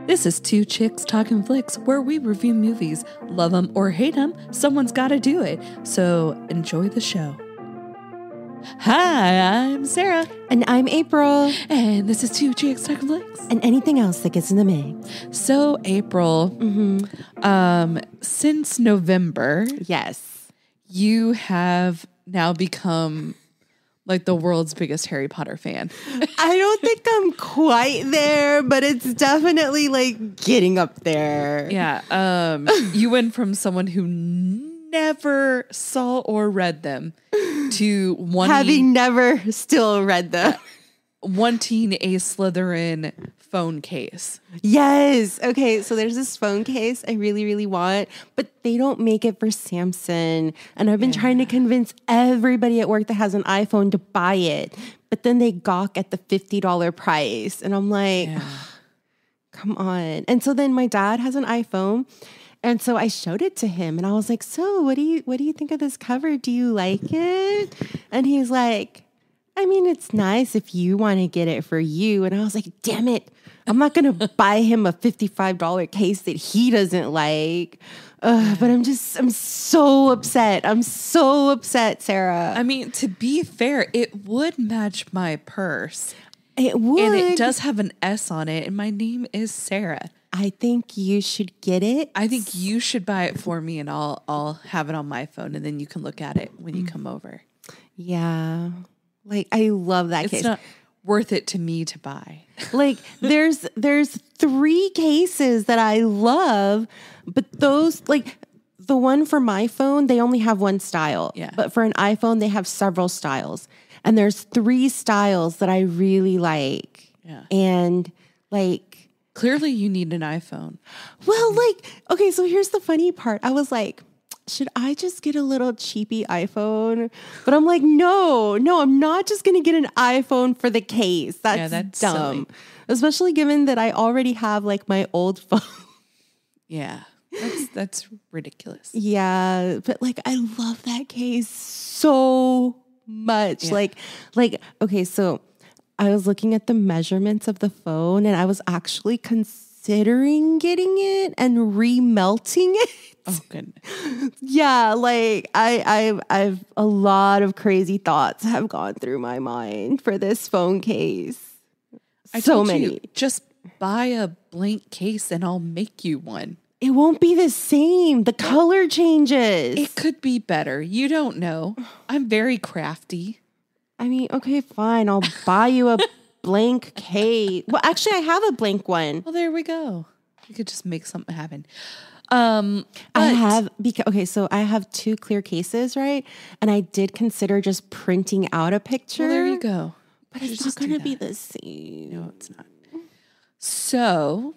This is Two Chicks Talkin Flicks, where we review movies. Love them or hate them, someone's got to do it. So enjoy the show. Hi, I'm Sarah. And I'm April. And this is Two Chicks Talkin Flicks. And anything else that gets in the mix. So, April, since November, Yes. you have now become like the world's biggest Harry Potter fan. I don't think I'm quite there, but it's definitely like getting up there. Yeah. You went from someone who never saw or read them to having never still read them. Wanting a Slytherin phone case. Yes. Okay. So there's this phone case I really, really want, but they don't make it for Samsung. And I've been trying to convince everybody at work that has an iPhone to buy it, but then they gawk at the $50 price. And I'm like, come on. And so then my dad has an iPhone. And so I showed it to him and I was like, so what do you think of this cover? Do you like it? And he's like, I mean, it's nice if you want to get it for you. And I was like, damn it. I'm not going to buy him a $55 case that he doesn't like. But I'm so upset. I'm so upset, Sarah. I mean, to be fair, it would match my purse. It would. And it does have an S on it. And my name is Sarah. I think you should get it. I think you should buy it for me and I'll have it on my phone and then you can look at it when you come over. Yeah. Like, I love that case. It's not worth it to me to buy. Like, there's 3 cases that I love, but those, like, the one for my phone, they only have one style. Yeah. But for an iPhone, they have several styles. And there's 3 styles that I really like. Yeah. And, like... Clearly, you need an iPhone. Well, like, okay, so here's the funny part. I was like... should I just get a little cheapy iPhone? But I'm like, no, I'm not just going to get an iPhone for the case. That's dumb. Silly. Especially given that I already have like my old phone. Yeah, that's ridiculous. Yeah, but like I love that case so much. Yeah. Like, okay, so I was looking at the measurements of the phone and I was actually considering getting it and remelting it. Oh goodness. Yeah, like I've a lot of crazy thoughts have gone through my mind for this phone case. So many. Just buy a blank case and I'll make you one. It won't be the same. The color changes. It could be better. You don't know. I'm very crafty. I mean, okay, fine. I'll buy you a blank case. Well, actually, I have a blank one. Well, there we go. You could just make something happen. I have 2 clear cases, right? And I did consider just printing out a picture. Well, there you go. But it's not going to be the same. No, it's not. So,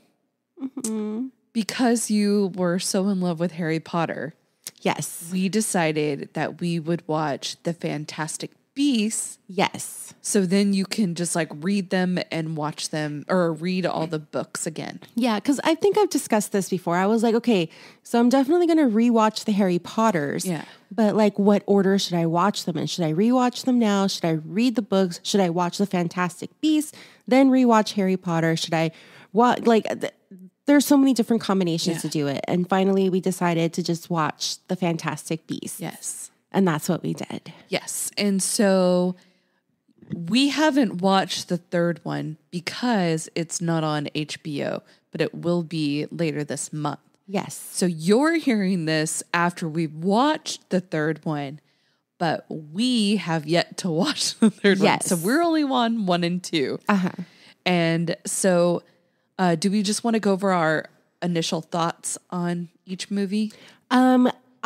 because you were so in love with Harry Potter, yes, we decided that we would watch The Fantastic Beasts. Yes. So then you can just like read them and watch them or read all the books again. Yeah, because I think I've discussed this before. I was like, okay, so I'm definitely going to rewatch the Harry Potters. Yeah. But like, what order should I watch them in? Should I rewatch them now? Should I read the books? Should I watch The Fantastic Beasts? Then rewatch Harry Potter? Should I watch, there's so many different combinations to do it. And finally, we decided to just watch The Fantastic Beasts. Yes. And that's what we did. Yes. And so we haven't watched the third one because it's not on HBO, but it will be later this month. Yes. So you're hearing this after we've watched the third one, but we have yet to watch the third one. So we're only on 1 and 2. Uh-huh. And so do we just want to go over our initial thoughts on each movie?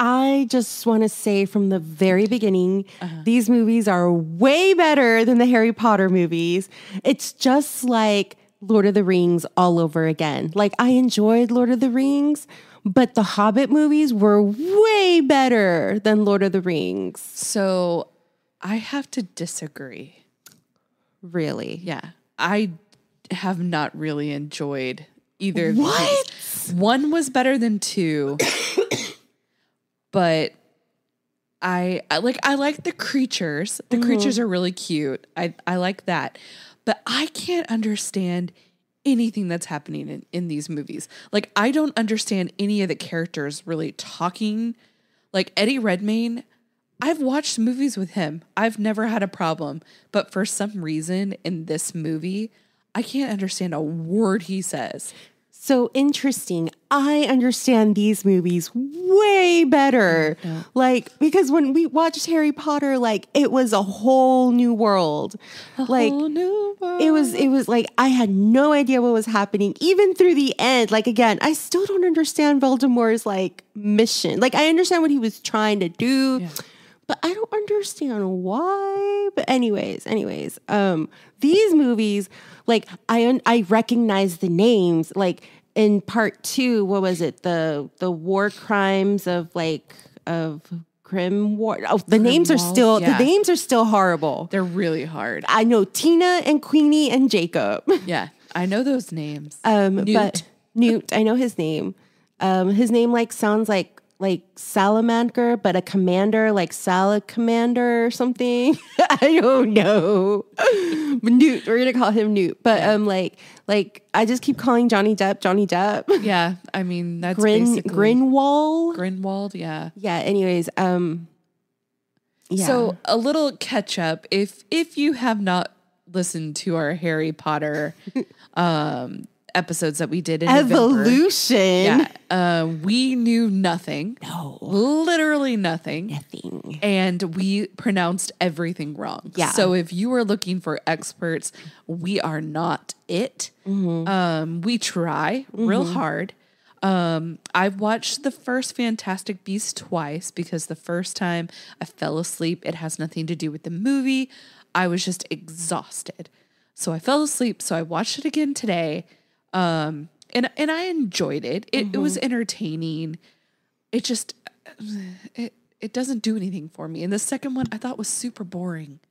I just want to say from the very beginning, these movies are way better than the Harry Potter movies. It's just like Lord of the Rings all over again. Like, I enjoyed Lord of the Rings, but the Hobbit movies were way better than Lord of the Rings. So I have to disagree. Really? Yeah. I have not really enjoyed either of what? these. 1 was better than 2. But I like the creatures. The creatures are really cute. I like that. But I can't understand anything that's happening in these movies. Like, I don't understand any of the characters really talking. Like, Eddie Redmayne, I've watched movies with him. I've never had a problem. But for some reason in this movie, I can't understand a word he says. So interesting. I understand these movies way better. Yeah. Like, because when we watched Harry Potter, like, it was a whole new world. Whole new world. It was like, I had no idea what was happening, even through the end. Like, again, I still don't understand Voldemort's, like, mission. Like, I understand what he was trying to do, but I don't understand why. But anyways, these movies, like, I recognize the names. Like, in part 2, what was it? The war crimes of Grimwald. Oh, the names are still horrible. They're really hard. I know Tina and Queenie and Jacob. Yeah, I know those names. Newt. But Newt, I know his name. His name like sounds like salamander, but a commander, like salad commander or something. I don't know. Newt, we're gonna call him Newt. But like I just keep calling Johnny Depp. Yeah, I mean that's basically Grinwald, yeah. Yeah. Anyways, yeah. So a little catch up. If you have not listened to our Harry Potter episodes that we did in Evolution. November, we knew nothing. No. Literally nothing. Nothing. And we pronounced everything wrong. Yeah. So if you are looking for experts, we are not it. Mm-hmm. We try real hard. I've watched the first Fantastic Beasts twice because the first time I fell asleep. It has nothing to do with the movie. I was just exhausted. So I fell asleep. So I watched it again today. And I enjoyed it. It was entertaining. It just, it doesn't do anything for me. And the second one I thought was super boring.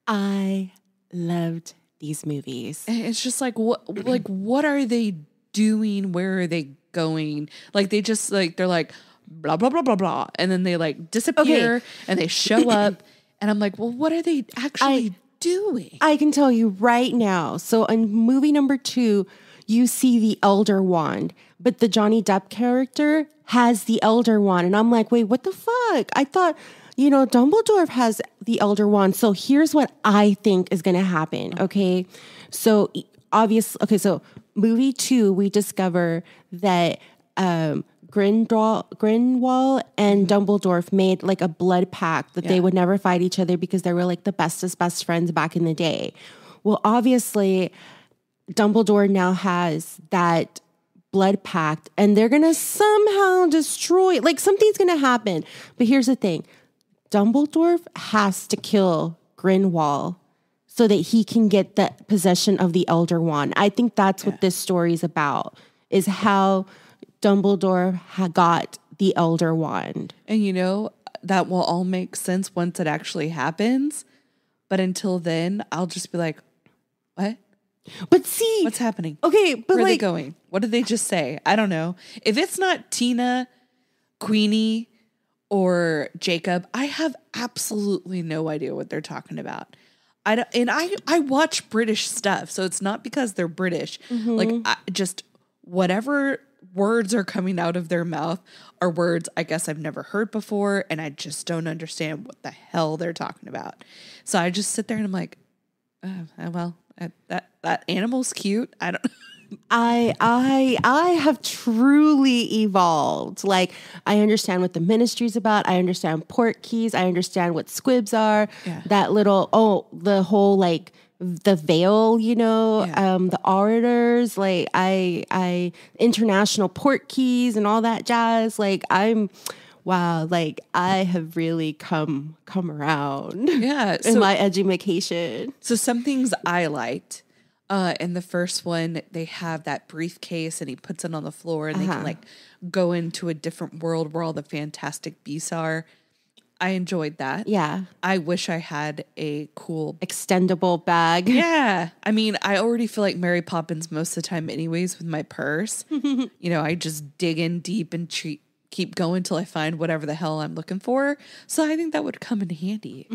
I loved these movies. And it's just like, what are they doing? Where are they going? Like they just like, they're like, blah, blah, blah, blah, blah. And then they like disappear and they show up and I'm like, well, what are they actually doing? I can tell you right now. So in movie number 2, you see the Elder Wand, but the Johnny Depp character has the Elder Wand. And I'm like, wait, what the fuck? I thought, Dumbledore has the Elder Wand. So here's what I think is going to happen. Okay. So so movie 2, we discover that, Grinwald and Dumbledore made like a blood pact that they would never fight each other because they were like the bestest best friends back in the day. Well, obviously, Dumbledore now has that blood pact and they're going to somehow destroy, like something's going to happen. But here's the thing. Dumbledore has to kill Grinwald so that he can get the possession of the Elder Wand. I think that's what this story is about, is how Dumbledore got the Elder Wand. And that will all make sense once it actually happens. But until then, I'll just be like, what? But see, what's happening? Okay, but where are they going? What did they just say? I don't know. If it's not Tina, Queenie, or Jacob, I have absolutely no idea what they're talking about. I watch British stuff, so it's not because they're British. Like just whatever words are coming out of their mouth are words I guess I've never heard before, and I just don't understand what the hell they're talking about. So I just sit there and I'm like, that animal's cute. I don't. I have truly evolved. Like I understand what the ministry's about. I understand port keys. I understand what squibs are. Yeah. That little the whole like the veil, the orators. Like I international port keys and all that jazz. Like wow, like I have really come around. Yeah, in my education. So some things I liked. In the first one, they have that briefcase and he puts it on the floor and they can like go into a different world where all the Fantastic Beasts are. I enjoyed that. Yeah. I wish I had a cool extendable bag. Yeah. I mean, I already feel like Mary Poppins most of the time anyways with my purse. I just dig in deep and keep going till I find whatever the hell I'm looking for. So I think that would come in handy.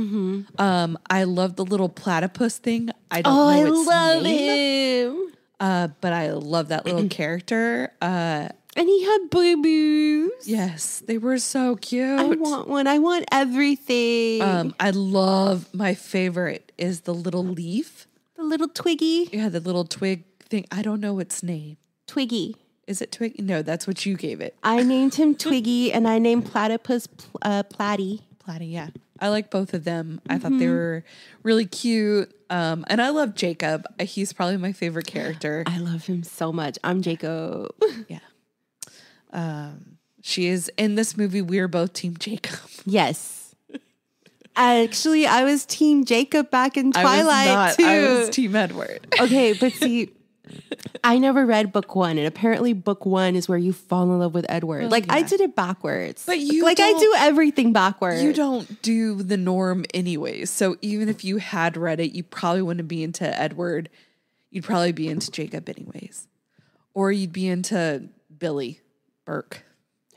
I love the little platypus thing. I don't know its name. I love him. But I love that little character. And he had boo-boos. Yes, they were so cute. I want one. I want everything. I love, my favorite is the little leaf. The little Twiggy. Yeah, the little twig thing. I don't know its name. Twiggy. Is it Twig? No, that's what you gave it. I named him Twiggy, and I named Platypus Platty. Platty, yeah. I like both of them. I thought they were really cute. And I love Jacob. He's probably my favorite character. I love him so much. I'm Jacob. Yeah. She is in this movie. We're both Team Jacob. Yes. Actually, I was Team Jacob back in Twilight too. I was Team Edward. Okay, but see, I never read book 1, and apparently book 1 is where you fall in love with Edward. Well, I did it backwards. But you I do everything backwards. You don't do the norm anyways. So even if you had read it, you probably wouldn't be into Edward. You'd probably be into Jacob anyways. Or you'd be into Billy Burke.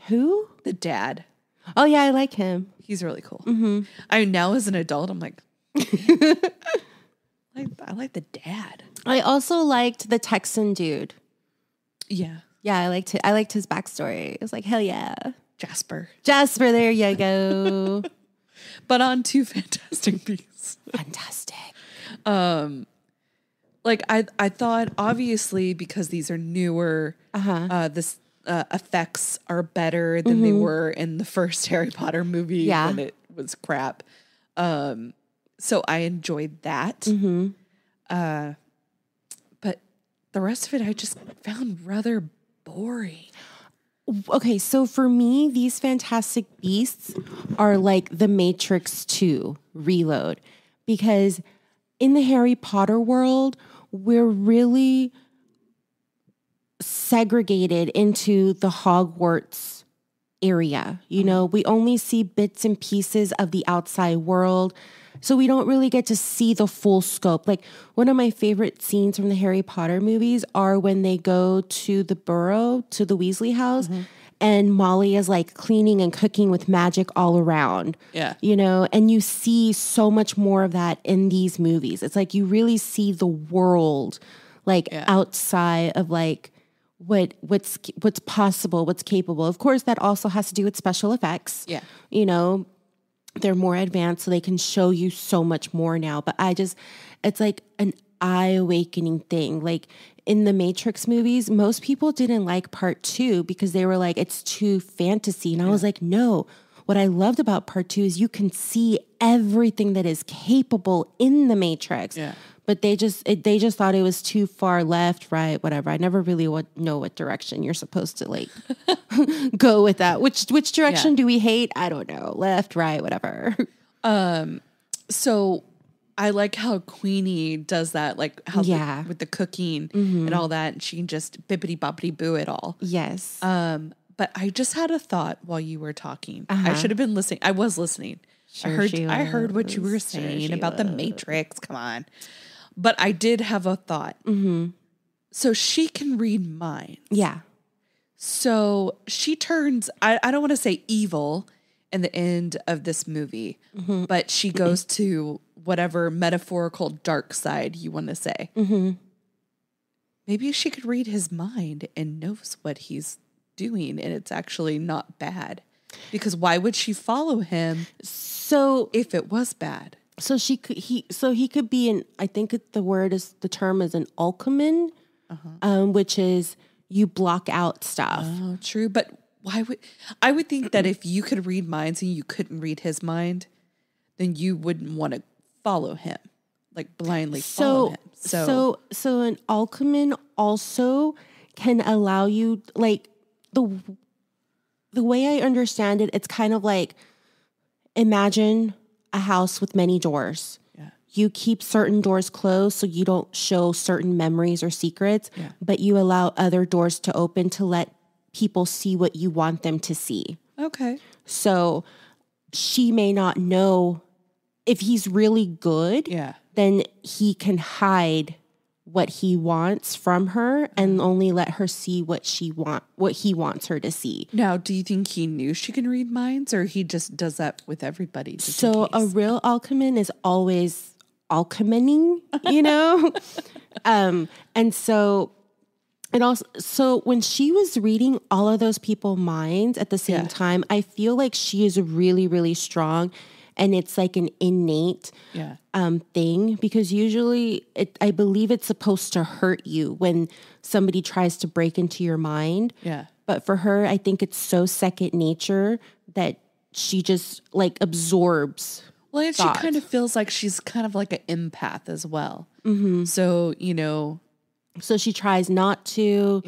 Who? The dad. Oh, yeah, I like him. He's really cool. Mm-hmm. I mean, now as an adult, I'm like, I like the dad. I also liked the Texan dude. Yeah. Yeah, I liked it. I liked his backstory. It was like, hell yeah. Jasper, there you go. But on to Fantastic Beasts. Fantastic. Like I thought, obviously, because these are newer, this effects are better than they were in the first Harry Potter movie when it was crap. So I enjoyed that. But the rest of it I just found rather boring. Okay, so for me, these Fantastic Beasts are like the Matrix 2 Reload, because in the Harry Potter world, we're really segregated into the Hogwarts area. You know, we only see bits and pieces of the outside world. So we don't really get to see the full scope. Like, one of my favorite scenes from the Harry Potter movies are when they go to the burrow, to the Weasley house, and Molly is like cleaning and cooking with magic all around. Yeah. You know, and you see so much more of that in these movies. It's like you really see the world like outside of like what's possible, what's capable. Of course, that also has to do with special effects. Yeah. You know, they're more advanced, so they can show you so much more now. But it's like an eye-awakening thing. Like in the Matrix movies, most people didn't like part 2 because they were like, it's too fantasy. And I was like, no. What I loved about part 2 is you can see everything that is capable in the Matrix. Yeah. But they just thought it was too far left, right, whatever. I never really know what direction you're supposed to like go with that. Which direction do we hate? I don't know. Left, right, whatever. So I like how Queenie does that, like how with the cooking and all that, and she can just bippity boppity boo it all. Yes. But I just had a thought while you were talking. I should have been listening. I was listening. Sure, I heard what you were saying about the Matrix. Come on. But I did have a thought. So she can read minds. Yeah. So she turns, I don't want to say evil in the end of this movie, but she goes to whatever metaphorical dark side you want to say. Maybe she could read his mind and knows what he's doing, and it's actually not bad. Because why would she follow him if it was bad? So he could be I think the term is an alchemist, which is you block out stuff. Oh, true. But I would think that if you could read minds and you couldn't read his mind, then you wouldn't want to follow him, like blindly follow him. So an alchemist also can allow you, like the way I understand it, it's kind of like, imagine a house with many doors. Yeah. You keep certain doors closed so you don't show certain memories or secrets, but you allow other doors to open to let people see what you want them to see. Okay. So she may not know if he's really good, then he can hide what he wants from her and only let her see what he wants her to see. Now, do you think he knew she can read minds, or he just does that with everybody? So a real alchemist is always alchemizing, you know? And so And also, so when she was reading all of those people's minds at the same time, I feel like she is really, really strong. And it's like an innate thing, because usually I believe it's supposed to hurt you when somebody tries to break into your mind. Yeah. But for her, I think it's so second nature that she just like absorbs. Well, and she kind of feels like she's kind of like an empath as well. Mm-hmm. So, So she tries not to,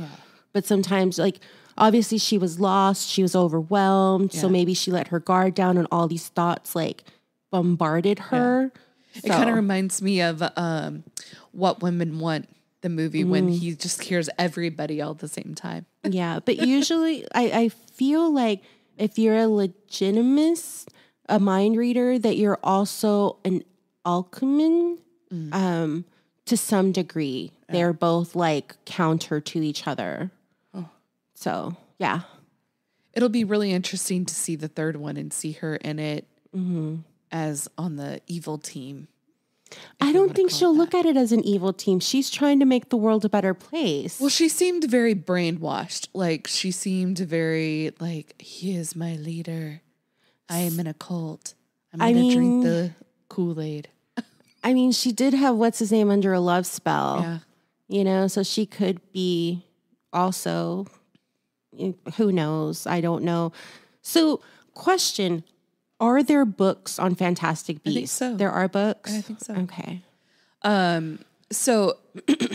but sometimes like, obviously she was lost, she was overwhelmed. So maybe she let her guard down and all these thoughts like bombarded her. Yeah. It kind of reminds me of What Women Want, the movie, when he just hears everybody all at the same time. Yeah. But usually I feel like if you're a legitimist, a mind reader, that you're also an alchemist to some degree. Yeah. They're both like counter to each other. So, yeah. It'll be really interesting to see the third one and see her in it as on the evil team. I don't think she'll look at it as an evil team. She's trying to make the world a better place. Well, she seemed very brainwashed. Like, she seemed very like, he is my leader. I am in a cult. I'm going to drink the Kool-Aid. I mean, she did have what's his name under a love spell. Yeah. So she could be also... Who knows? I don't know. So, question, are there books on Fantastic Beasts? I think so. There are books? I think so. Okay. So,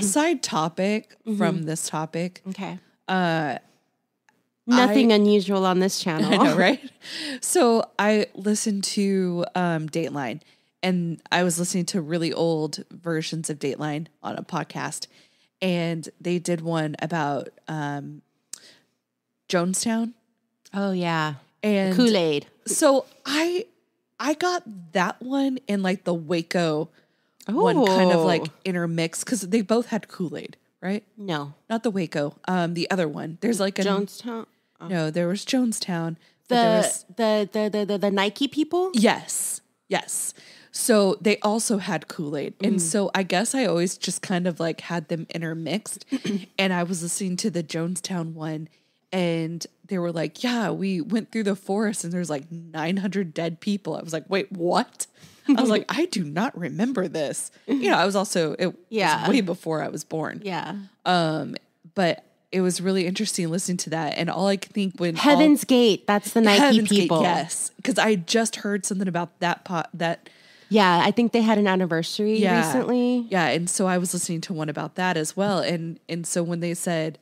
side topic from this topic. Okay. Nothing unusual on this channel. I know, right? So, I listened to Dateline, and I was listening to really old versions of Dateline on a podcast, and they did one about... Jonestown. Oh yeah. And Kool-Aid. So I got that one and like the Waco one kind of like intermixed, because they both had Kool-Aid, right? No. Not the Waco. The other one. There's like a Jonestown. Oh. No, there was Jonestown. The Nike people? Yes. Yes. So they also had Kool-Aid. And so I guess I always just kind of like had them intermixed. And I was listening to the Jonestown one. And they were like, yeah, we went through the forest and there's like 900 dead people. I was like, wait, what? I was like, I do not remember this. I was also, it was way before I was born. Yeah. But it was really interesting listening to that. And all I could think when Heaven's Gate, that's the Nike Heaven's people. Gate, yes. Because I just heard something about that. Yeah, I think they had an anniversary recently. Yeah. And so I was listening to one about that as well. And so when they said,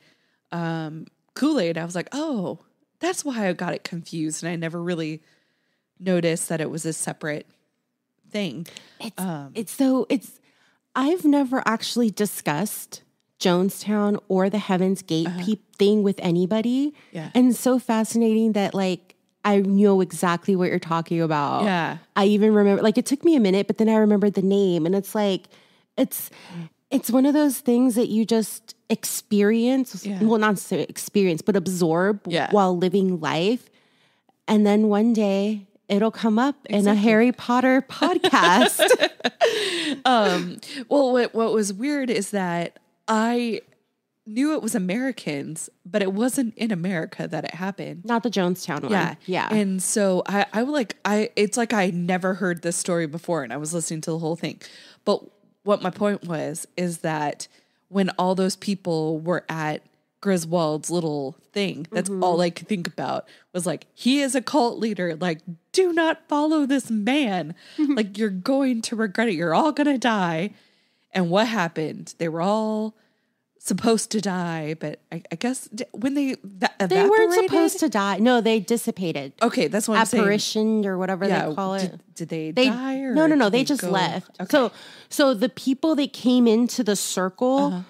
Kool-Aid, I was like, oh, that's why I got it confused. And I never really noticed that it was a separate thing. I've never actually discussed Jonestown or the Heaven's Gate thing with anybody. Yeah. And it's so fascinating that like, I know exactly what you're talking about. Yeah. I even remember, like, it took me a minute, but then I remembered the name, and it's like, it's one of those things that you just experience, well, not necessarily experience, but absorb while living life. And then one day it'll come up in a Harry Potter podcast. Well, what was weird is that I knew it was Americans, but it wasn't in America that it happened. Not the Jonestown one. Yeah. And so it's like I never heard this story before, and I was listening to the whole thing. But what my point is that when all those people were at Griswold's little thing, that's all I could think about was like, he is a cult leader. Like, do not follow this man. Like, you're going to regret it. You're all going to die. And what happened? They were all supposed to die, but I guess when they weren't supposed to die. No, they dissipated. Okay, that's what I'm saying. Apparition or whatever they call it. Did they die? Or no. They just left. Okay. So the people that came into the circle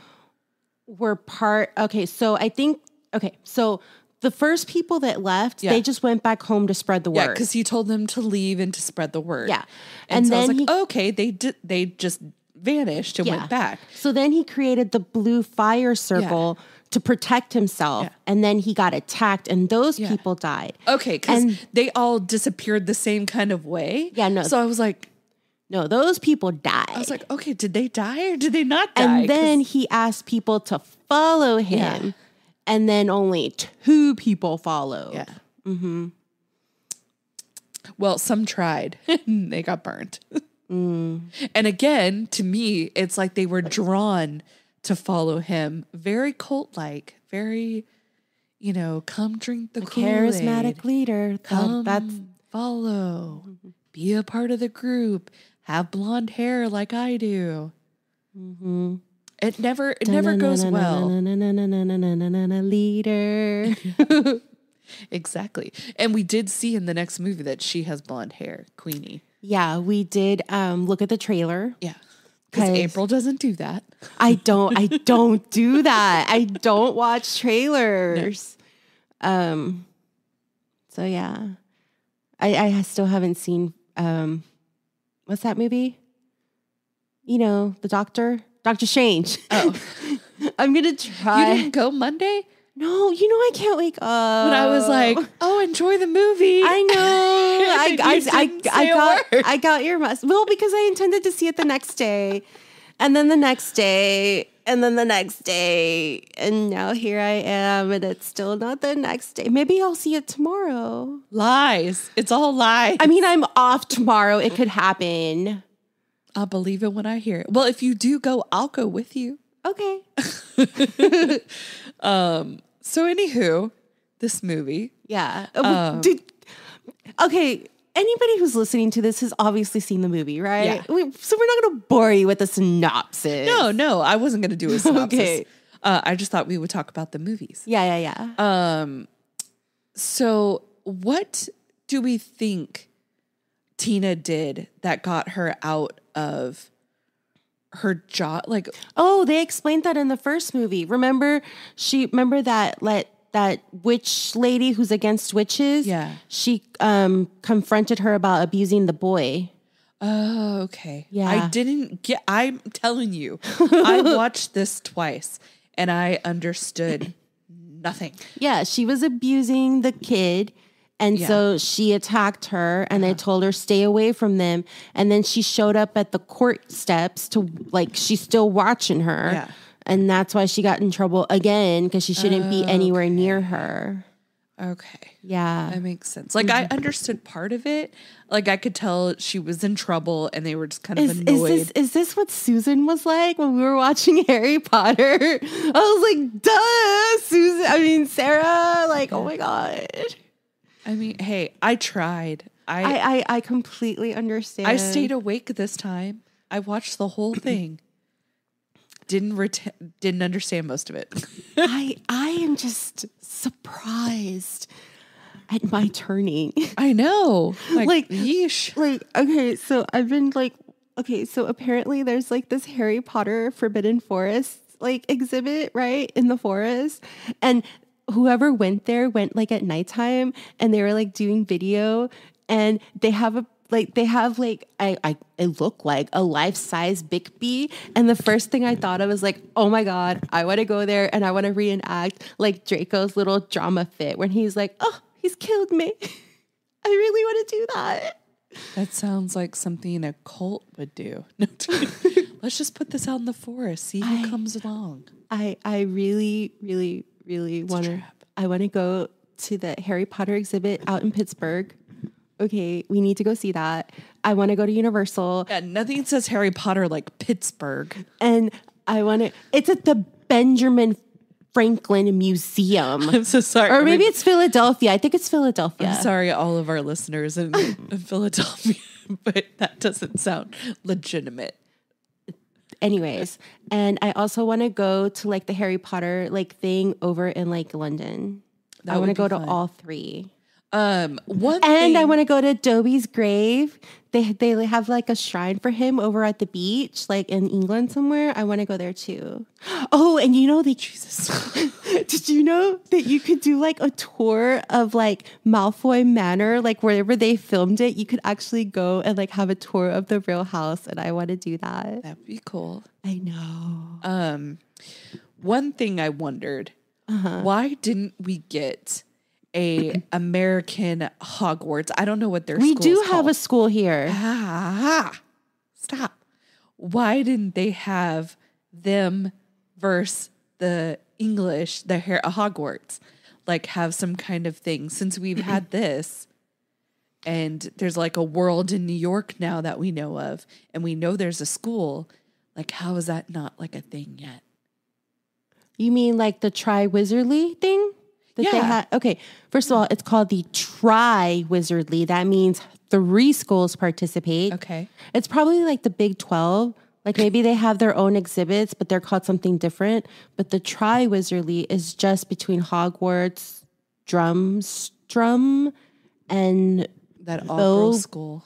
were part. Okay, so I think. Okay, so the first people that left, they just went back home to spread the word. Yeah, because he told them to leave and to spread the word. Yeah, and so then I was like, okay, they just vanished and went back. So then he created the blue fire circle to protect himself. And then he got attacked and those people died. Okay, because they all disappeared the same kind of way. Yeah, no. So I was like, No, those people died. I was like, okay, did they die or did they not die? And then he asked people to follow him. Yeah. And then only 2 people followed. Yeah. Mm-hmm. Well, some tried. They got burnt. And again, to me, it's like they were drawn to follow him. Very cult-like. Very, come drink the Kool-Aid. Charismatic leader. Come follow. Be a part of the group. Have blonde hair like I do. Mm-hmm. It never goes well. Leader. Exactly. And we did see in the next movie that she has blonde hair, Queenie. Yeah, we did look at the trailer. Yeah. Because April doesn't do that. I don't do that. I don't watch trailers. No. So yeah. I still haven't seen what's that movie? The Doctor Strange. Oh. I'm gonna try. You didn't go Monday? No, I can't wake up. When I was like, enjoy the movie. I know. I got your mess. Well, because I intended to see it the next day. And then the next day. And then the next day. And now here I am. And it's still not the next day. Maybe I'll see it tomorrow. Lies. It's all lies. I mean, I'm off tomorrow. It could happen. I'll believe it when I hear it. Well, if you do go, I'll go with you. Okay. So anywho, this movie. Yeah. Okay. Anybody who's listening to this has obviously seen the movie, right? Yeah. So we're not going to bore you with a synopsis. No, I wasn't going to do a synopsis. Okay. I just thought we would talk about the movies. Yeah. So what do we think Tina did that got her out of her job? Like, they explained that in the first movie. Remember that witch lady who's against witches? Yeah. She confronted her about abusing the boy. Oh, okay. Yeah. I'm telling you, I watched this twice and I understood nothing. Yeah, she was abusing the kid. And so she attacked her and they told her stay away from them. And then she showed up at the court steps to she's still watching her. Yeah. And that's why she got in trouble again because she shouldn't be anywhere near her. Okay. Yeah. That makes sense. Like I understood part of it. Like I could tell she was in trouble and they were just kind of annoyed. Is this what Susan was like when we were watching Harry Potter? I was like, duh, Susan. I mean, Sarah, oh my God. I mean, hey, I tried. I completely understand. I stayed awake this time. I watched the whole thing. Didn't understand most of it. I am just surprised at my turning. I know. Yeesh. Okay, so I've been so apparently there's this Harry Potter Forbidden Forest exhibit, right, in the forest. And whoever went there went at nighttime and they were doing video and they have I look like a life-size Bixby. And the first thing I thought of was oh my God, I want to go there and I want to reenact Draco's little drama fit when he's oh, he's killed me. I really want to do that. That sounds like something a cult would do. Let's just put this out in the forest, see who comes along. I really, really, really want to. I want to go to the Harry Potter exhibit out in Pittsburgh. Okay, we need to go see that. I want to go to Universal. Yeah, nothing says Harry Potter like Pittsburgh. And I want to. It's at the Benjamin Franklin Museum. I'm so sorry. Or maybe it's Philadelphia. I think it's Philadelphia. I'm sorry, all of our listeners in Philadelphia, but that doesn't sound legitimate. Anyways, and I also want to go to the Harry Potter thing over in London. I want to go to all 3. I want to go to Dobie's grave. They have a shrine for him over at the beach, in England somewhere. I want to go there too. Oh, and Jesus. Did you know that you could do a tour of Malfoy Manor, wherever they filmed it? You could actually go and have a tour of the real house, and I want to do that. That'd be cool. I know. One thing I wondered, why didn't we get a American Hogwarts? I don't know what their we school do is have called. a school here. stop. Why didn't they have them versus the English, the Hogwarts, like have some kind of thing since we've had this and there's like a world in New York now that we know of and we know there's a school. Like, how is that not like a thing yet? You mean like the Tri-Wizardly thing? That they had? Okay, first of all, it's called the Tri-Wizardly. That means 3 schools participate. Okay. It's probably like the Big 12. Like maybe they have their own exhibits, but they're called something different. But the Tri-Wizardly is just between Hogwarts, Drum, and that all-girls school.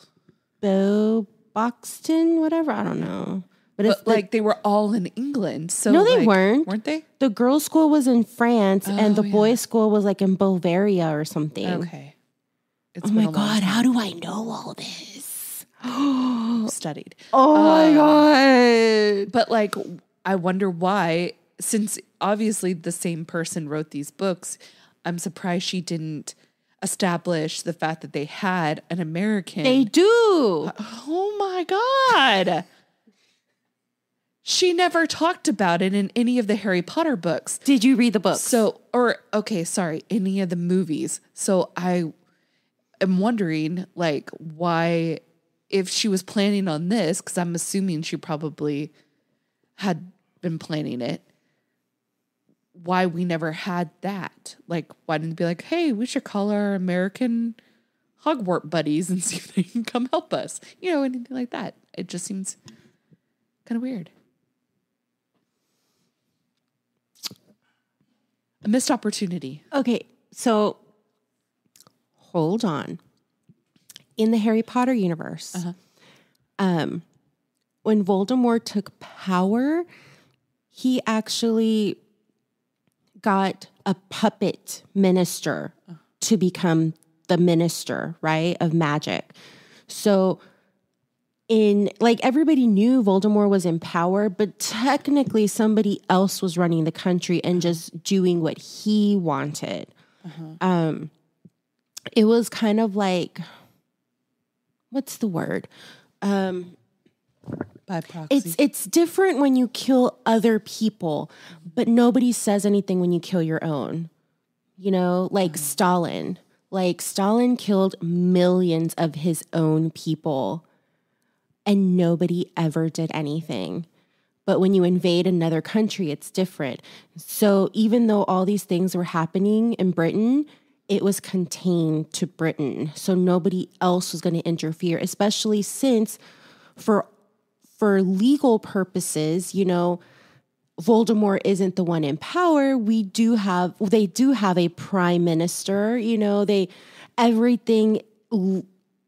Bo Boxton, whatever. I don't know. But it's like they were all in England. So no, they like, weren't. Weren't they? The girls' school was in France, and the boys' school was like in Bavaria or something. Okay. Oh my God, how do I know all this? Studied. Oh my God. But like, I wonder why, since obviously the same person wrote these books, I'm surprised she didn't establish the fact that they had an American. They do. Oh my God. She never talked about it in any of the Harry Potter books. Did you read the books? So, any of the movies. So I am wondering, like, why, if she was planning on this, because I'm assuming she probably had been planning it, why we never had that. Like, why didn't it be like, hey, we should call our American Hogwarts buddies and see if they can come help us? You know, anything like that. It just seems kind of weird. A missed opportunity. Okay, so hold on. In the Harry Potter universe, when Voldemort took power, he actually got a puppet minister to become the minister, right, of magic. So everybody knew Voldemort was in power, but technically somebody else was running the country and just doing what he wanted. It was kind of like, what's the word? By proxy. It's different when you kill other people, but nobody says anything when you kill your own. You know, like Stalin. Like Stalin killed millions of his own people. And nobody ever did anything. But when you invade another country, it's different. So even though all these things were happening in Britain, it was contained to Britain. So nobody else was going to interfere, especially since for legal purposes, you know, Voldemort isn't the one in power. They do have a prime minister, you know, everything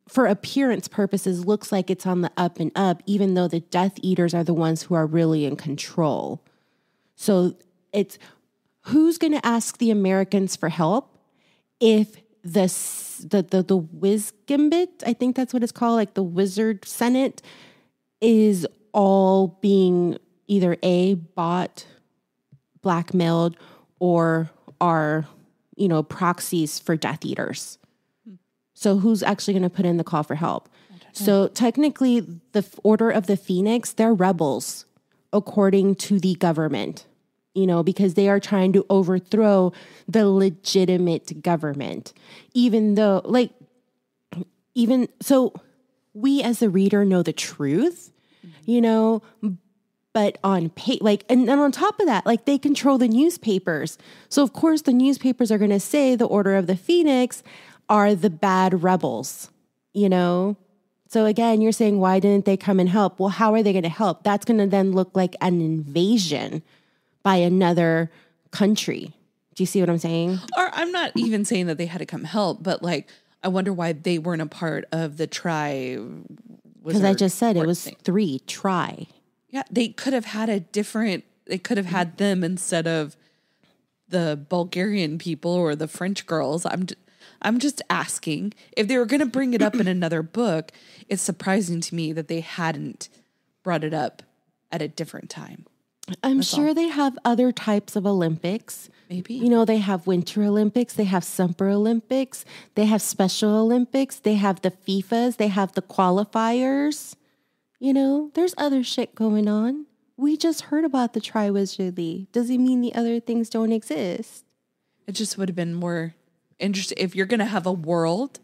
for appearance purposes, looks like it's on the up and up, even though the Death Eaters are the ones who are really in control. So it's who's going to ask the Americans for help if the Wizgambit, I think that's what it's called, like the Wizard Senate, is all being either A, bought, blackmailed, or are, you know, proxies for Death Eaters. So who's actually going to put in the call for help? So technically, the Order of the Phoenix, they're rebels, according to the government, you know, because they are trying to overthrow the legitimate government. So we as the reader know the truth, you know, but and on top of that, like they control the newspapers. So of course the newspapers are going to say the Order of the Phoenix are the bad rebels, you know? So again, you're saying, why didn't they come and help? Well, how are they going to help? That's going to then look like an invasion by another country. Do you see what I'm saying? Or I'm not even saying that they had to come help, but like, I wonder why they weren't a part of the because I just said it was 3 try. Yeah, they could have had had them instead of the Bulgarian people or the French girls. I'm just asking if they were going to bring it up in another book. It's surprising to me that they hadn't brought it up at a different time. I'm sure they have other types of Olympics. Maybe. You know, they have Winter Olympics, they have Summer Olympics, they have Special Olympics, they have the FIFAs, they have the qualifiers. You know, there's other shit going on. We just heard about the Triwizardly. Does it mean the other things don't exist? It just would have been more interesting. If you're going to have a world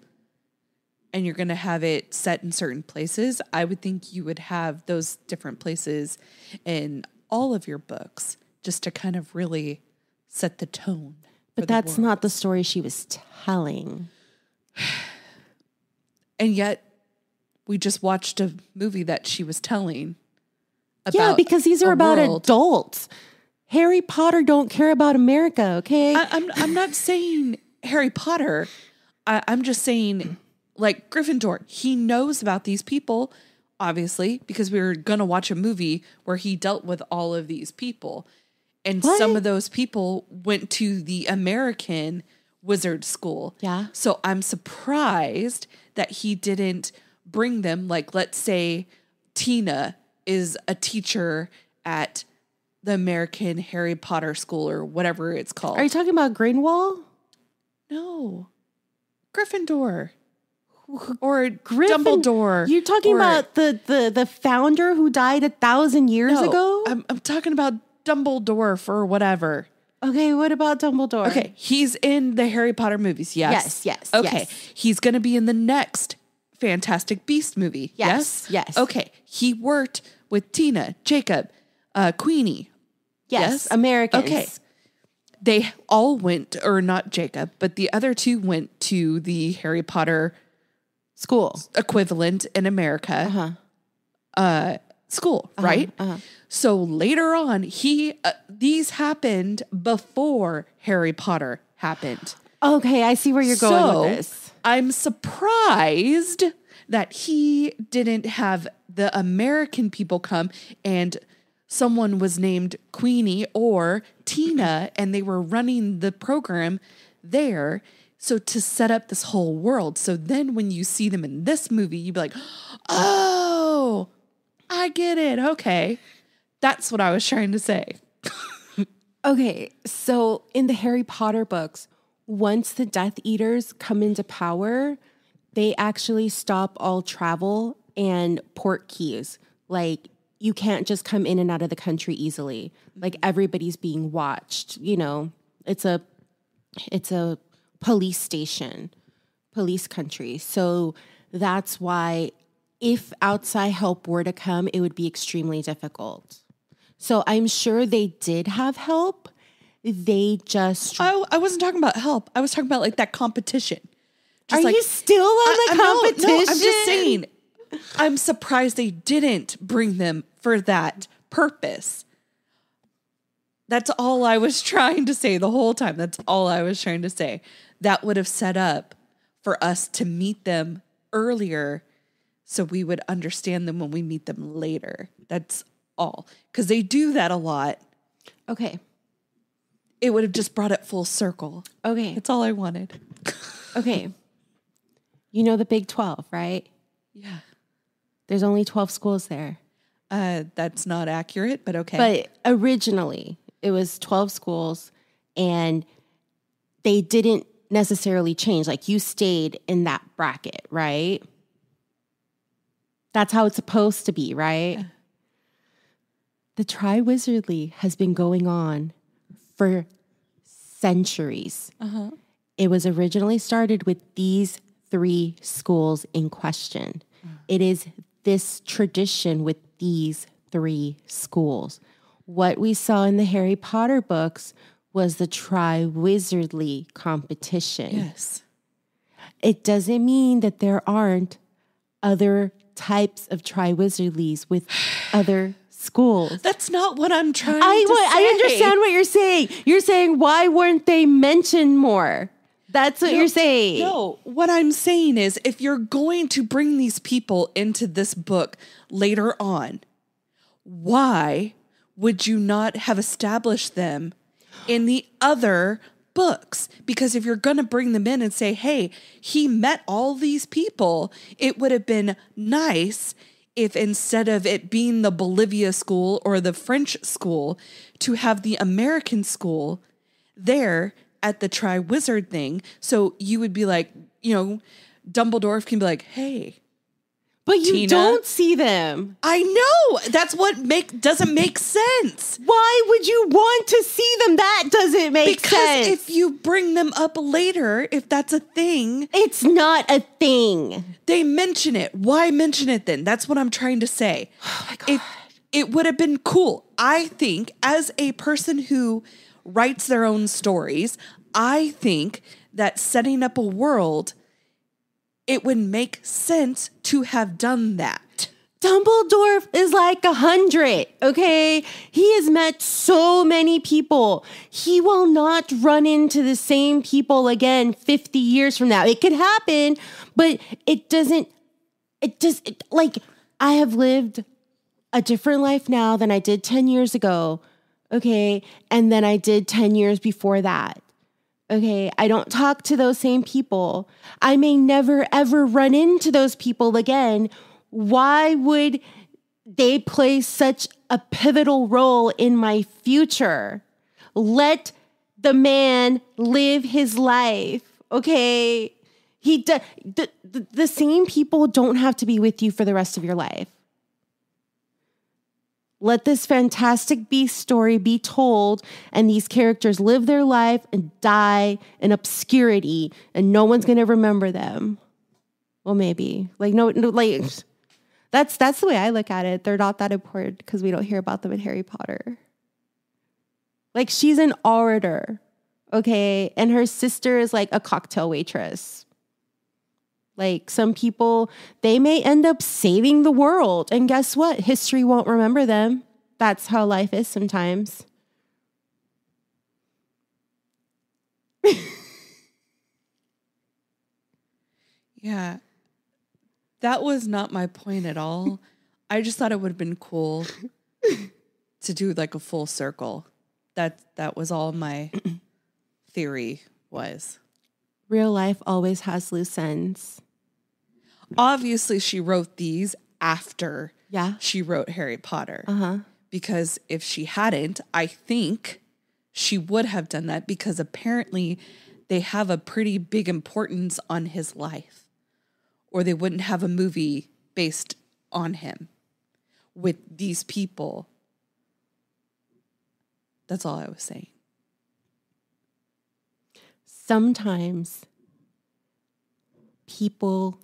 and you're going to have it set in certain places, I would think you would have those different places in all of your books just to kind of really set the tone. But that's not the story she was telling. And yet we just watched a movie that she was telling about. Yeah, because these are about adults. Harry Potter don't care about America, okay? I'm not saying Harry Potter. I'm just saying, like, Gryffindor. He knows about these people, obviously, because we were going to watch a movie where he dealt with all of these people. And some of those people went to the American wizard school. Yeah. So I'm surprised that he didn't bring them. Like, let's say Tina is a teacher at the American Harry Potter school or whatever it's called. Are you talking about Greenwall? No. Gryffindor. Or Dumbledore. You're talking about the founder who died 1,000 years ago? I'm talking about Dumbledore for whatever. Okay, what about Dumbledore? Okay, he's in the Harry Potter movies, yes? Yes. Okay, he's going to be in the next Fantastic Beast movie, yes? Yes. Okay, he worked with Tina, Jacob, Queenie. Yes, Americans. Okay. They all went, or not Jacob, but the other two went to the Harry Potter school equivalent in America. School, right? So later on, these happened before Harry Potter happened. Okay, I see where you're going with this. I'm surprised that he didn't have the American people come and someone was named Queenie or Tina and they were running the program there. So to set up this whole world. So then when you see them in this movie, you'd be like, oh, I get it. Okay. That's what I was trying to say. Okay. So in the Harry Potter books, once the Death Eaters come into power, they actually stop all travel and port keys. Like, you can't just come in and out of the country easily. Like, everybody's being watched. You know, it's a police station, police country. So that's why if outside help were to come, it would be extremely difficult. So I'm sure they did have help. They just... I wasn't talking about help. I was talking about like that competition. Just you still on the competition? No, I'm just saying, I'm surprised they didn't bring them for that purpose. That's all I was trying to say the whole time. That's all I was trying to say. That would have set up for us to meet them earlier so we would understand them when we meet them later. That's all. Because they do that a lot. Okay. It would have just brought it full circle. Okay. That's all I wanted. Okay. You know the Big 12, right? Yeah. There's only 12 schools there. That's not accurate, but okay. But originally, it was 12 schools, and they didn't necessarily change. Like, you stayed in that bracket, right? That's how it's supposed to be, right? Yeah. The Triwizardly has been going on for centuries. Uh-huh. It was originally started with these 3 schools in question. It is this tradition with these 3 schools. What we saw in the Harry Potter books was the Triwizardly competition. Yes. It doesn't mean that there aren't other types of Triwizardlies with other schools. That's not what I'm trying to say. I understand what you're saying. You're saying, why weren't they mentioned more? That's what you're saying. No, what I'm saying is if you're going to bring these people into this book later on, why would you not have established them in the other books? Because if you're going to bring them in and say, hey, he met all these people, it would have been nice if instead of it being the Bolivia school or the French school, to have the American school there at the Triwizard thing. So you would be like, you know, Dumbledore can be like, hey. But you Tina. don't see them. I know. That's what doesn't make sense. Why would you want to see them? That doesn't make sense. Because if you bring them up later, if that's a thing. It's not a thing. They mention it. Why mention it then? That's what I'm trying to say. Oh my God. If it would have been cool. I think as a person who writes their own stories, I think that setting up a world, it would make sense to have done that. Dumbledore is like 100, okay? He has met so many people. He will not run into the same people again 50 years from now. It could happen, but I have lived a different life now than I did 10 years ago, okay? And then I did 10 years before that. Okay, I don't talk to those same people. I may never, ever run into those people again. Why would they play such a pivotal role in my future? Let the man live his life, okay? The same people don't have to be with you for the rest of your life. Let this Fantastic Beast story be told and these characters live their life and die in obscurity and no one's going to remember them. Well, maybe. Like, no, like, that's the way I look at it. They're not that important because we don't hear about them in Harry Potter. Like, she's an orator, okay? And her sister is like a cocktail waitress. Like, some people, they may end up saving the world. And guess what? History won't remember them. That's how life is sometimes. Yeah. That was not my point at all. I just thought it would have been cool to do like a full circle. That was all my theory was. Real life always has loose ends. Obviously, she wrote these after Yeah. she wrote Harry Potter. Uh-huh. Because if she hadn't, I think she would have done that because apparently they have a pretty big importance on his life. Or they wouldn't have a movie based on him with these people. That's all I was saying. Sometimes people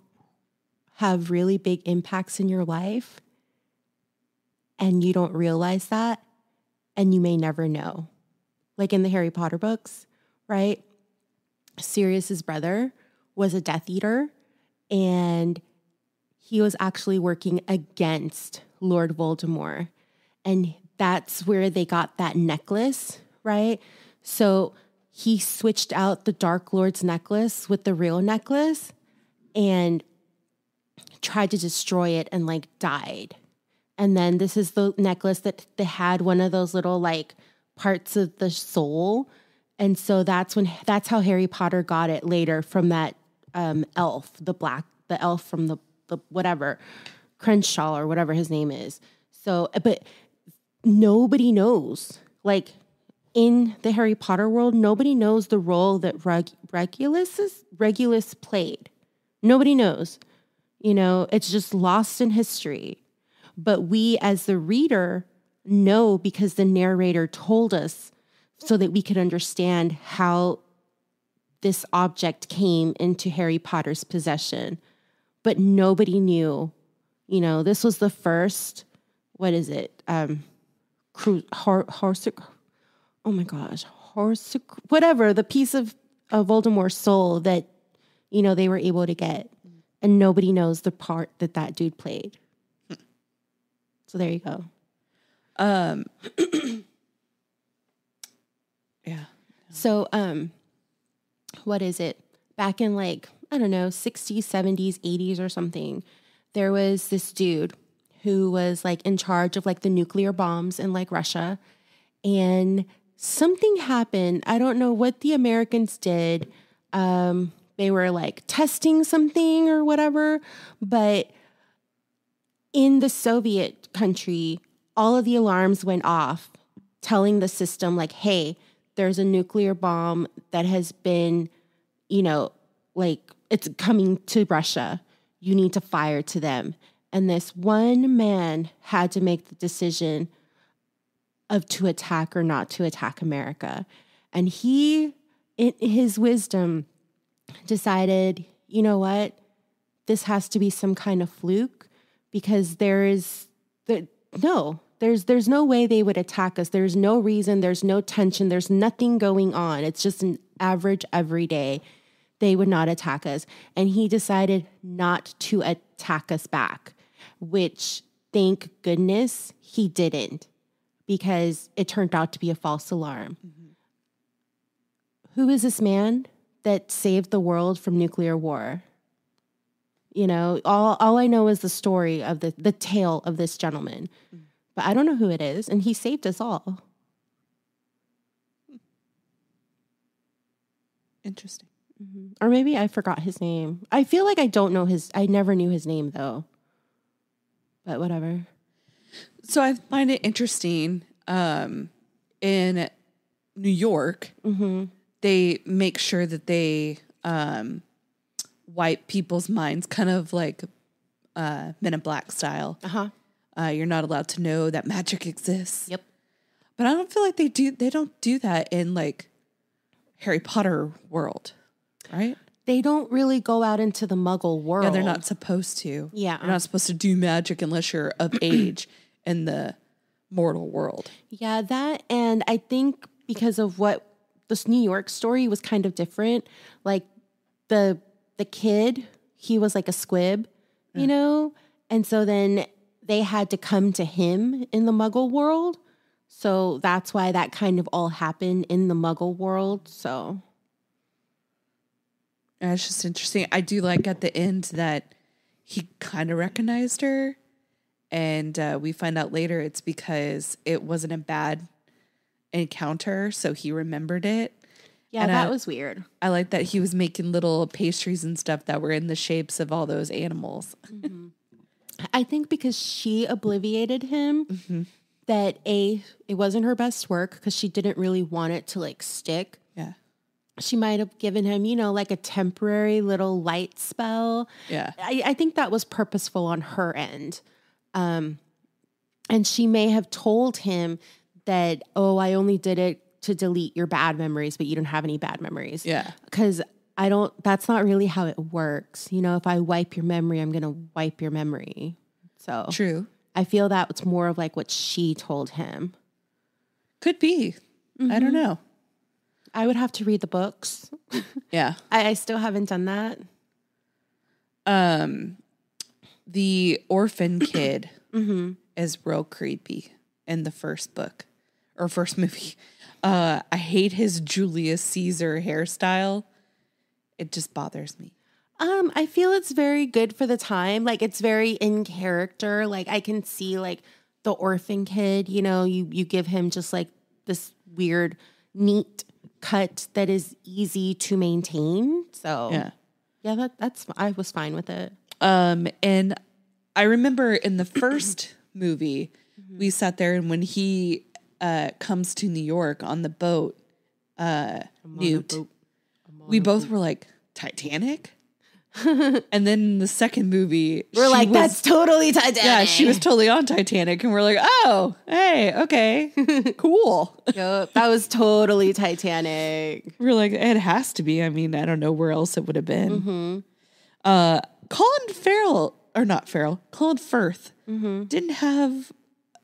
have really big impacts in your life and you don't realize that and you may never know. Like in the Harry Potter books, right? Sirius's brother was a Death Eater and he was actually working against Lord Voldemort. And that's where they got that necklace, right? So he switched out the Dark Lord's necklace with the real necklace and tried to destroy it and like died. And then this is the necklace that they had one of those little like parts of the soul. And so that's how Harry Potter got it later from that elf, the elf from the whatever, Crenshaw or whatever his name is. So, but nobody knows. Like in the Harry Potter world, nobody knows the role that Regulus played. Nobody knows. You know, it's just lost in history. But we as the reader know because the narrator told us so that we could understand how this object came into Harry Potter's possession. But nobody knew, you know, this was the first, what is it? Whatever, the piece of Voldemort's soul that, you know, they were able to get. And nobody knows the part that dude played. So there you go. Yeah. So, what is it? Back in like, I don't know, 60s, 70s, 80s or something, there was this dude who was like in charge of like the nuclear bombs in like Russia. And something happened. I don't know what the Americans did. They were like testing something or whatever, but in the Soviet country, all of the alarms went off, telling the system like, hey, there's a nuclear bomb that has been, you know, like it's coming to Russia. You need to fire to them. And this one man had to make the decision of to attack or not to attack America. And he, in his wisdom, decided, you know what? This has to be some kind of fluke because there's no way they would attack us. There's no reason. There's no tension. There's nothing going on. It's just an average everyday. They would not attack us. And he decided not to attack us back, which thank goodness he didn't, because it turned out to be a false alarm. Mm-hmm. Who is this man that saved the world from nuclear war? You know, all I know is the story of the tale of this gentleman. Mm-hmm. But I don't know who it is, and he saved us all. Interesting. Mm-hmm. Or maybe I forgot his name. I feel like I never knew his name, though. But whatever. So I find it interesting. In New York, mm-hmm. they make sure that they wipe people's minds, kind of like Men in Black style. Uh-huh. You're not allowed to know that magic exists. Yep. But I don't feel like they don't do that in like Harry Potter world, right? They don't really go out into the Muggle world. Yeah, they're not supposed to. Yeah. You're not supposed to do magic unless you're of age in the mortal world. Yeah, that, and I think because of what this New York story was kind of different. Like the kid, he was like a squib, you know? And so then they had to come to him in the Muggle world. So that's why that kind of all happened in the Muggle world. So it's just interesting. I do like at the end that he kind of recognized her. And we find out later it's because it wasn't a bad encounter. So he remembered it. Yeah, and that was weird. I like that he was making little pastries and stuff that were in the shapes of all those animals. Mm-hmm. I think because she obliviated him, mm-hmm. that it wasn't her best work because she didn't really want it to like stick. Yeah. She might have given him, you know, like a temporary little light spell. Yeah. I think that was purposeful on her end. And she may have told him that, oh, I only did it to delete your bad memories, but you don't have any bad memories. Yeah. Because that's not really how it works. You know, if I wipe your memory, I'm going to wipe your memory. So true. I feel that it's more of like what she told him. Could be. Mm-hmm. I don't know. I would have to read the books. Yeah. I still haven't done that. The orphan kid mm-hmm. is real creepy in the first book or first movie. I hate his Julius Caesar hairstyle. It just bothers me. I feel it's very good for the time. Like it's very in character. Like I can see like the orphan kid, you know, you give him just like this weird, neat cut that is easy to maintain. So yeah, that's I was fine with it. And I remember in the first movie, mm-hmm. we sat there and when he comes to New York on the boat, Newt, we both were like, Titanic? And then in the second movie, we're like, that's totally Titanic. Yeah, she was totally on Titanic. And we're like, oh, hey, okay, cool. Yep, that was totally Titanic. We're like, it has to be. I mean, I don't know where else it would have been. Mm-hmm. Colin Firth mm-hmm. didn't have,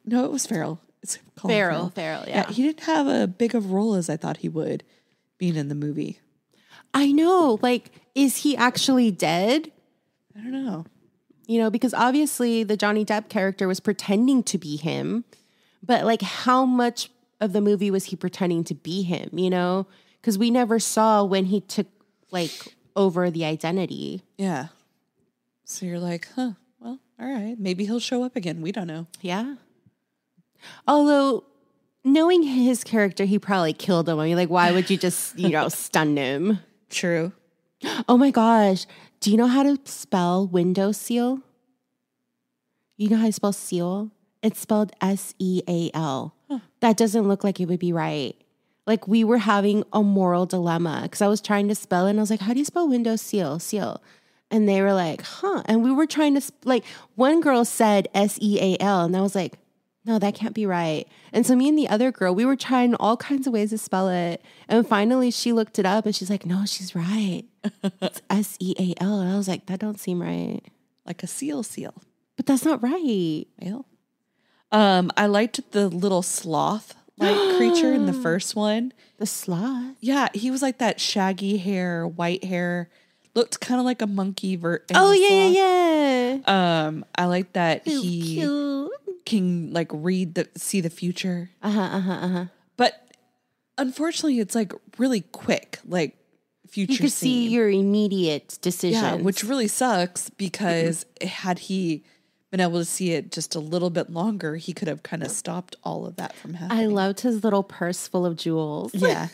no, it was Farrell. It's Farrell, yeah. He didn't have a big of a role as I thought he would being in the movie. I know, like, is he actually dead? I don't know. You know, because obviously the Johnny Depp character was pretending to be him, but like how much of the movie was he pretending to be him, you know? Because we never saw when he took like over the identity. Yeah. So you're like, huh, well, all right. Maybe he'll show up again. We don't know. Yeah. Although knowing his character, he probably killed him. I mean, like, why would you just, you know, stun him? True. Oh my gosh. Do you know how to spell window seal? You know how to spell seal? It's spelled S-E-A-L. Huh. That doesn't look like it would be right. Like we were having a moral dilemma because I was trying to spell it and I was like, how do you spell window seal? Seal. And they were like, huh. And we were trying to, like, one girl said SEAL. And I was like, no, that can't be right. And so me and the other girl, we were trying all kinds of ways to spell it. And finally she looked it up and she's like, no, she's right. It's SEAL. And I was like, that don't seem right. Like a seal. But that's not right. Well, I liked the little sloth-like creature in the first one. The sloth? Yeah, he was like that shaggy hair, white hair. Looked kind of like a monkey. Oh, yeah. I like that he cute. can like see the future. But unfortunately, it's like really quick, like future. You could see your immediate decisions. Yeah, which really sucks because had he been able to see it just a little bit longer, he could have kind of stopped all of that from happening. I loved his little purse full of jewels. Yeah.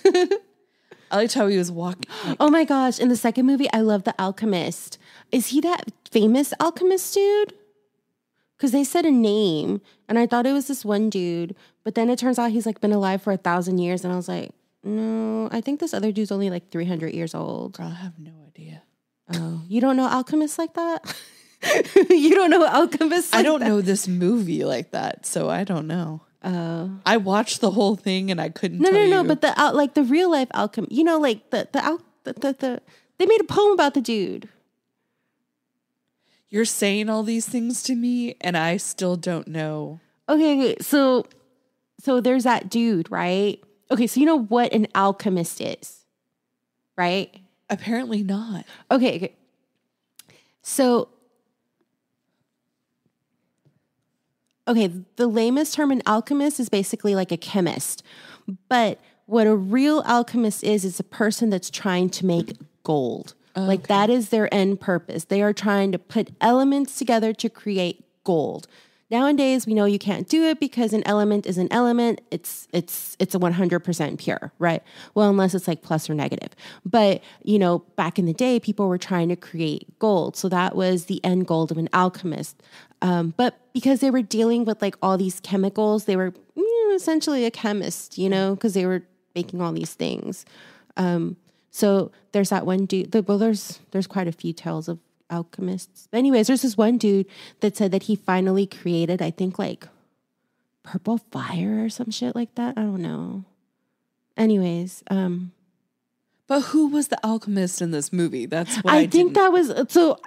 I liked how he was walking. Like, oh my gosh. In the second movie, I love the alchemist. Is he that famous alchemist dude? Because they said a name and I thought it was this one dude, but then it turns out he's like been alive for 1,000 years. And I was like, no, I think this other dude's only like 300 years old. Girl, I have no idea. Oh, you don't know alchemists like that? You don't know alchemists like I don't that? know this movie like that, so I don't know. Oh. I watched the whole thing and I couldn't tell you. No, but like the real life alchemy, you know, like the they made a poem about the dude. You're saying all these things to me and I still don't know. Okay, so there's that dude, right? Okay, so you know what an alchemist is, right? Apparently not. Okay. So, the lamest term an alchemist is basically like a chemist. But what a real alchemist is a person that's trying to make gold. Okay. Like that is their end purpose. They are trying to put elements together to create gold. Nowadays, we know you can't do it because an element is an element. It's a 100% pure, right? Well, unless it's like plus or negative. But, you know, back in the day, people were trying to create gold. So that was the end goal of an alchemist. But because they were dealing with like all these chemicals, they were essentially a chemist, you know, because they were making all these things. So there's that one dude. Well, there's quite a few tales of alchemists. But anyways, there's this one dude that said that he finally created, I think, like purple fire or some shit like that. I don't know. Anyways, but who was the alchemist in this movie? That's what I think that was so.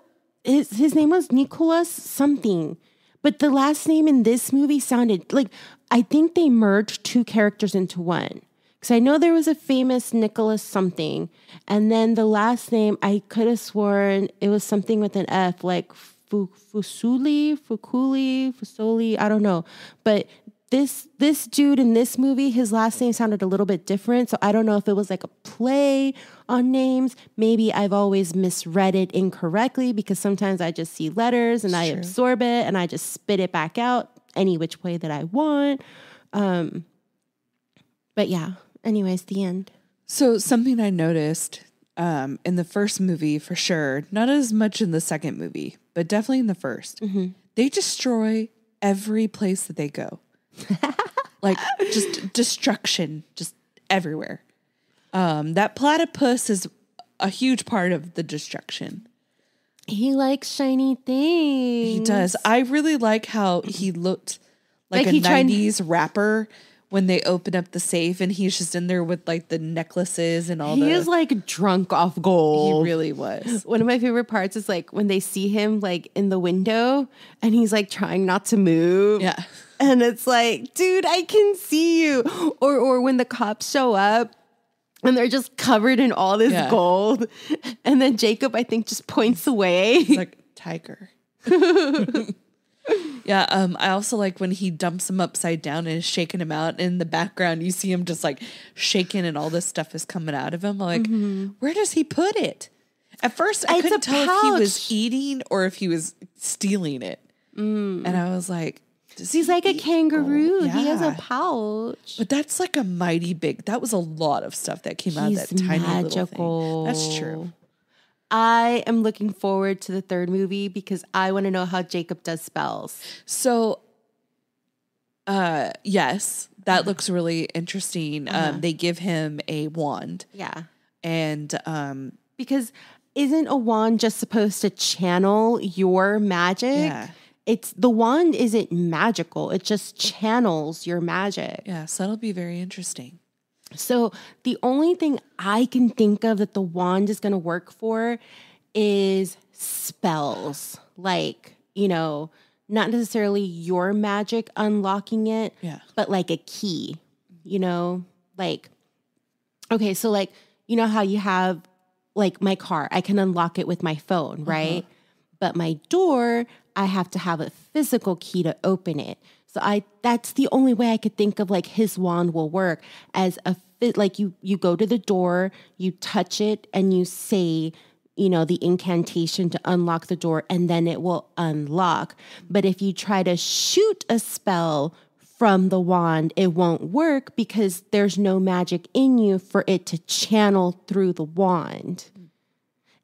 His name was Nicholas something, but the last name in this movie sounded like I think they merged two characters into one. Because I know there was a famous Nicholas something, and then the last name, I could have sworn it was something with an F, like Fusoli, I don't know. But this dude in this movie, his last name sounded a little bit different, so I don't know if it was like a play on names. Maybe I've always misread it incorrectly because sometimes I just see letters and I absorb it and I just spit it back out any which way that I want. But yeah. Anyways, the end. So something I noticed in the first movie, for sure, not as much in the second movie, but definitely in the first, they destroy every place that they go. Like just destruction, just everywhere. That platypus is a huge part of the destruction. He likes shiny things. He does. I really like how he looked like a 90s rapper when they open up the safe and he's just in there with like the necklaces and all He is like drunk off gold. He really was. One of my favorite parts is like when they see him like in the window and he's like trying not to move. Yeah. And it's like, dude, I can see you. Or when the cops show up and they're just covered in all this gold. And then Jacob, I think, just points away. He's like, tiger. Yeah, I also like when he dumps him upside down and is shaking him out. In the background, you see him just like shaking and all this stuff is coming out of him. I'm like, where does he put it? At first, I couldn't tell if he was eating or if he was stealing it. And I was like, he's like a kangaroo. Yeah. He has a pouch. But that's like a mighty big, that was a lot of stuff that came out of that tiny little thing. That's true. I am looking forward to the third movie because I want to know how Jacob does spells. So, yes, that looks really interesting. They give him a wand. Yeah. And because isn't a wand just supposed to channel your magic? Yeah. The wand isn't magical. It just channels your magic. Yeah, so that'll be very interesting. So the only thing I can think of that the wand is going to work for is spells. Like, not necessarily your magic unlocking it, but like a key, like, okay, so like, how you have like my car, I can unlock it with my phone, right? But my door, I have to have a physical key to open it. So that's the only way I could think of like his wand will work as like you go to the door, you touch it and you say, the incantation to unlock the door and then it will unlock. But if you try to shoot a spell from the wand, it won't work because there's no magic in you for it to channel through the wand,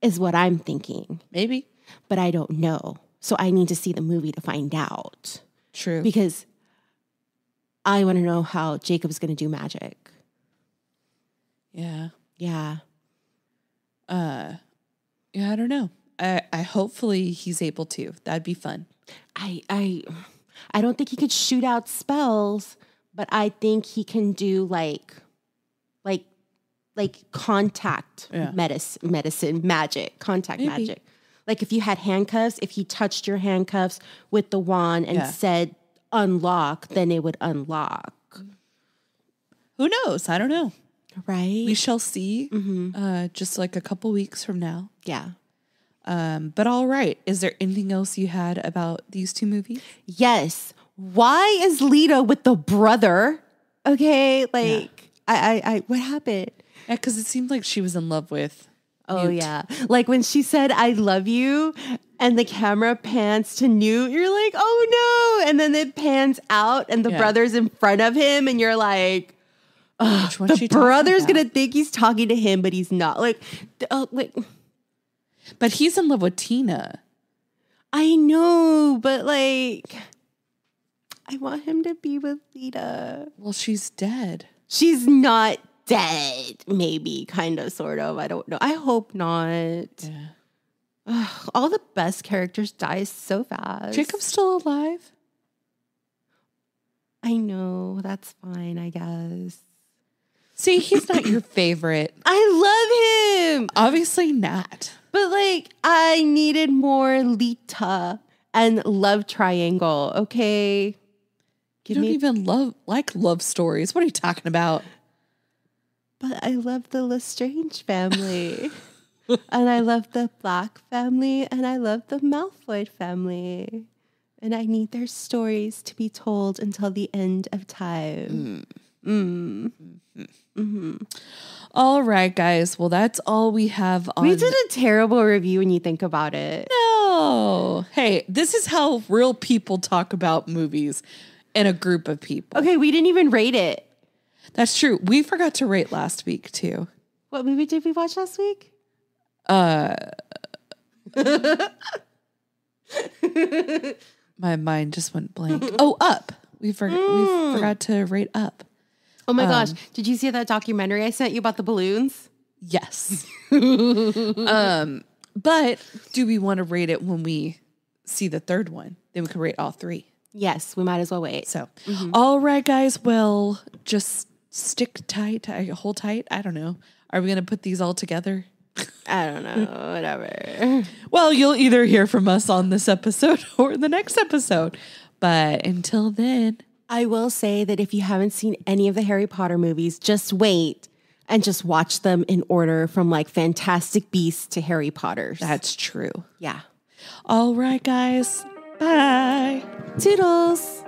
is what I'm thinking. Maybe. But I don't know. So I need to see the movie to find out. True. Because I want to know how Jacob's going to do magic. Yeah. Yeah. Yeah, I don't know. I hopefully he's able to. That'd be fun. I don't think he could shoot out spells, but I think he can do like contact medicine magic, contact magic. Like if you had handcuffs, if he touched your handcuffs with the wand and said unlock, then it would unlock. Who knows? I don't know. Right? We shall see. Just like a couple weeks from now. Yeah. But all right. Is there anything else you had about these two movies? Yes. Why is Lita with the brother? Okay. Like, I what happened? Yeah, because it seemed like she was in love with Oh, Newt. yeah. Like when she said, I love you, and the camera pans to Newt, you're like, oh no. And then it pans out and the brother's in front of him and you're like, the brother's going to think he's talking to him, but he's not. But he's in love with Tina. I know, but like, I want him to be with Lita. Well, she's dead. She's not dead. Maybe, kind of, sort of. I don't know. I hope not. Yeah. Ugh, all the best characters die so fast. Jacob's still alive? I know. That's fine, I guess. See, he's not your favorite. I love him. Obviously not. But like, I needed more Lita and love triangle, okay? You don't even like love stories. What are you talking about? But I love the Lestrange family. And I love the Black family. And I love the Malfoy family. And I need their stories to be told until the end of time. All right, guys. Well, that's all we have on. We did a terrible review when you think about it. No. Hey, this is how real people talk about movies in a group of people. Okay, we didn't even rate it. That's true. We forgot to rate last week, too. What movie did we watch last week? My mind just went blank. Oh, Up. We forgot to rate Up. Oh my gosh. Did you see that documentary I sent you about the balloons? Yes. But do we want to rate it when we see the third one? Then we can rate all three. Yes, we might as well wait. So, all right, guys. Well, just stick tight, hold tight. I don't know. Are we going to put these all together? I don't know. Whatever. Well, you'll either hear from us on this episode or the next episode. But until then, I will say that if you haven't seen any of the Harry Potter movies, just wait and just watch them in order from like Fantastic Beasts to Harry Potter's. that's true. Yeah. All right, guys. Bye. Toodles.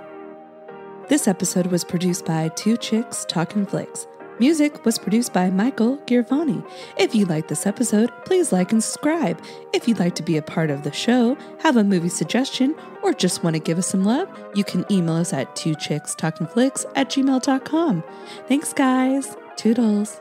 This episode was produced by Two Chicks Talkin Flicks. Music was produced by Michael Girvani. If you like this episode, please like and subscribe. If you'd like to be a part of the show, have a movie suggestion, or just want to give us some love, you can email us at twochickstalkinflicks@gmail.com. Thanks, guys. Toodles.